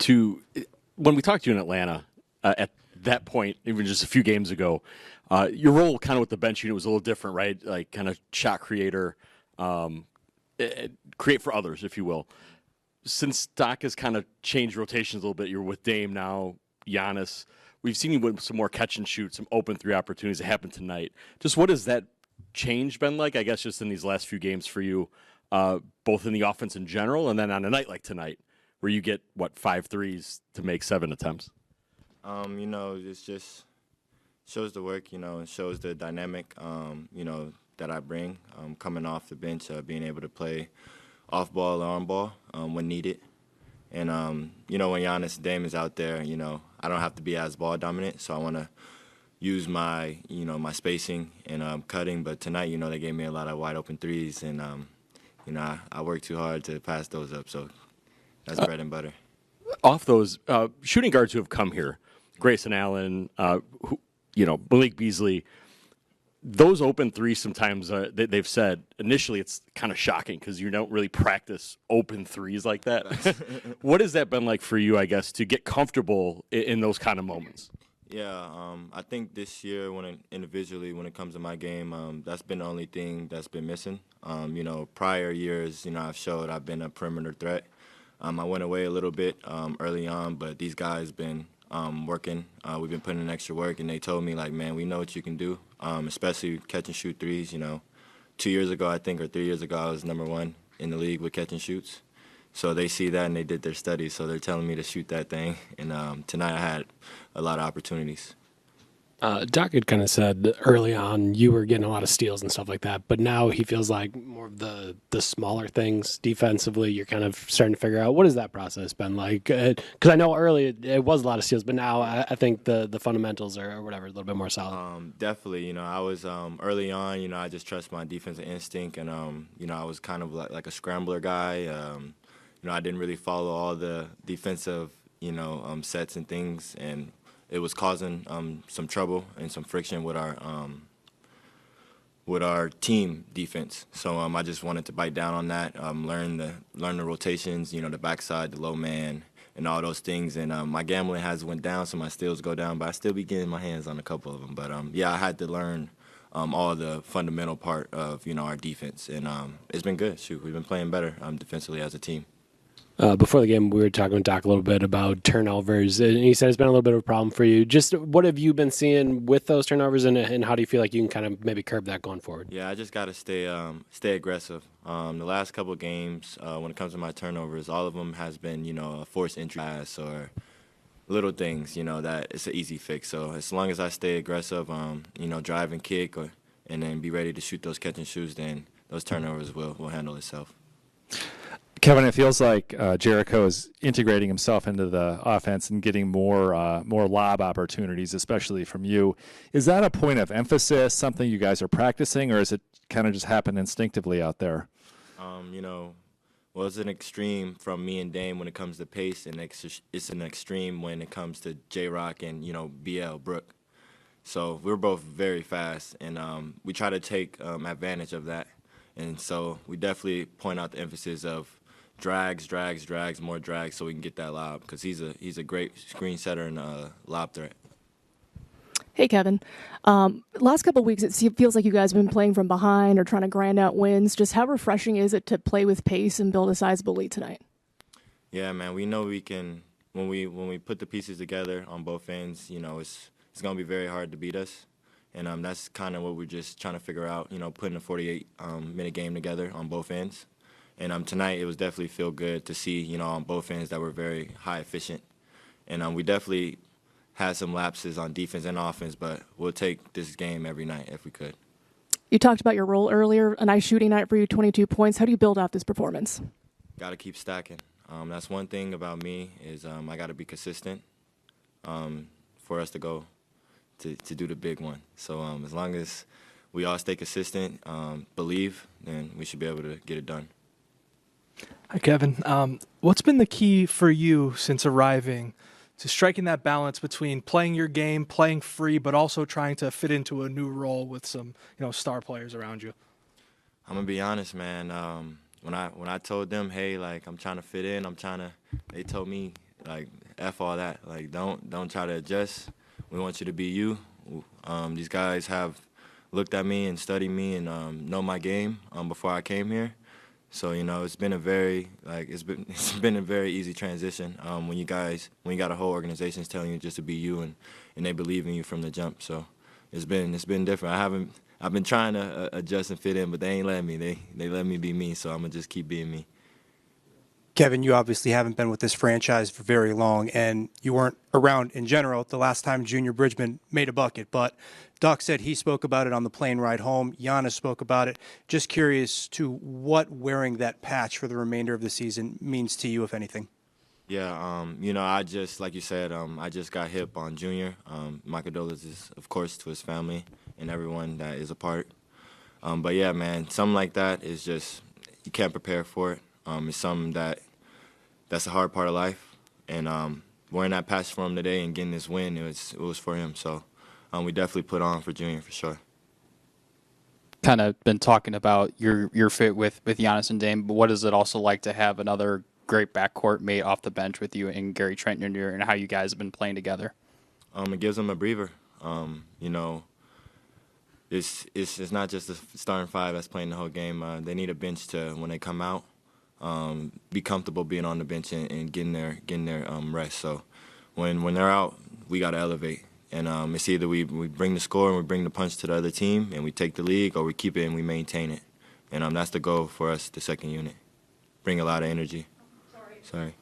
when we talked to you in Atlanta at that point, even just a few games ago, your role kind of with the bench unit was a little different, right? Like kind of shot creator, create for others, if you will. Since Doc has kind of changed rotations a little bit, you're with Dame now, Giannis. We've seen you with some more catch and shoot, some open three opportunities that happened tonight. Just what has that change been like, I guess, just in these last few games for you, both in the offense in general and then on a night like tonight where you get, 5 threes to make 7 attempts? It's just shows the work, and shows the dynamic, that I bring coming off the bench, being able to play off ball or on ball when needed. And, when Giannis Dame is out there, I don't have to be as ball dominant, so I want to use my, my spacing and cutting. But tonight, they gave me a lot of wide open threes, and, I worked too hard to pass those up, so that's bread and butter. Off those shooting guards who have come here, Grayson Allen, Malik Beasley, those open threes sometimes they've said initially it's kind of shocking because you don't really practice open threes like that. What has that been like for you, I guess, to get comfortable in those kind of moments? Yeah, I think this year individually when it comes to my game, that's been the only thing that's been missing. Prior years, I've showed I've been a perimeter threat. I went away a little bit early on, but these guys been working. We've been putting in extra work, and they told me, like, man, we know what you can do, especially catch and shoot threes. 2 years ago, I think, or 3 years ago, I was number 1 in the league with catch and shoots. So they see that, and they did their studies, so they're telling me to shoot that thing. And tonight I had a lot of opportunities. Doc had kind of said early on you were getting a lot of steals and stuff like that, but now he feels like more of the smaller things defensively you're kind of starting to figure out. What has that process been like? Because I know early it was a lot of steals, but now I think the fundamentals or whatever a little bit more solid. Definitely. I was early on, I just trust my defensive instinct, and, I was kind of like a scrambler guy. I didn't really follow all the defensive, sets and things, and it was causing some trouble and some friction with our team defense. So I just wanted to bite down on that, learn the rotations, the backside, the low man, and all those things. And my gambling has went down, so my steals go down, but I still be getting my hands on a couple of them. But I had to learn all the fundamental part of our defense, and it's been good. Shoot, we've been playing better defensively as a team. Before the game, we were talking with Doc a little bit about turnovers, and he said it's been a little bit of a problem for you. Just what have you been seeing with those turnovers, and how do you feel like you can kind of maybe curb that going forward? Yeah, I just got to stay aggressive. The last couple of games, when it comes to my turnovers, all of them has been, a forced entry pass or little things, that it's an easy fix. So as long as I stay aggressive, drive and kick, and then be ready to shoot those catch and shoots, then those turnovers will handle itself. Kevin, it feels like Jericho is integrating himself into the offense and getting more lob opportunities, especially from you. Is that a point of emphasis, something you guys are practicing, or is it kind of just happen instinctively out there? It's an extreme from me and Dame when it comes to pace, and it's an extreme when it comes to J-Rock and, BL, Brooke. So we're both very fast, and we try to take advantage of that. And so we definitely point out the emphasis of drags, more drags, so we can get that lob, because he's a great screen setter and a lob threat. Hey, Kevin. Last couple of weeks, it feels like you guys have been playing from behind or trying to grind out wins. Just how refreshing is it to play with pace and build a sizable lead tonight? Yeah, man, we know we can. When we put the pieces together on both ends, it's going to be very hard to beat us. And that's kind of what we're just trying to figure out, putting a 48-minute game together on both ends. And tonight it was definitely feel good to see, on both ends that we're very high efficient. And we definitely had some lapses on defense and offense, but we'll take this game every night if we could. You talked about your role earlier, a nice shooting night for you, 22 points. How do you build off this performance? Got to keep stacking. That's one thing about me is I got to be consistent for us to go to do the big one. So as long as we all stay consistent, believe, then we should be able to get it done. Hi, Kevin. What's been the key for you since arriving to striking that balance between playing your game, playing free, but also trying to fit into a new role with some, star players around you? I'm gonna be honest, man. When I told them, hey, like I'm trying to fit in, they told me like F all that. Like don't try to adjust. We want you to be you. These guys have looked at me and studied me and know my game before I came here. So it's been a very it's been a very easy transition when you got a whole organization telling you just to be you and they believe in you from the jump. So it's been different. I've been trying to adjust and fit in, but they ain't letting me. They let me be me. So I'm gonna just keep being me. Kevin, you obviously haven't been with this franchise for very long, and you weren't around in general the last time Junior Bridgman made a bucket. But Doc said he spoke about it on the plane ride home. Giannis spoke about it. Just curious to what wearing that patch for the remainder of the season means to you, if anything. Yeah, I just, like you said, I just got hip on Junior. My condolences, of course, to his family and everyone that is a part. But yeah, man, something like that is just, you can't prepare for it. It's something that's a hard part of life. And wearing that patch for him today and getting this win, it was for him. So we definitely put on for Junior for sure. Kind of been talking about your fit with Giannis and Dame, but what is it also like to have another great backcourt mate off the bench with you and Gary Trent Jr. and how you guys have been playing together? It gives them a breather. It's not just the starting five that's playing the whole game. They need a bench to, when they come out, be comfortable being on the bench and getting their rest. So when they're out, we got to elevate. And it's either we bring the score and we bring the punch to the other team and we take the league, or we keep it and we maintain it. And that's the goal for us, the second unit. Bring a lot of energy. Sorry.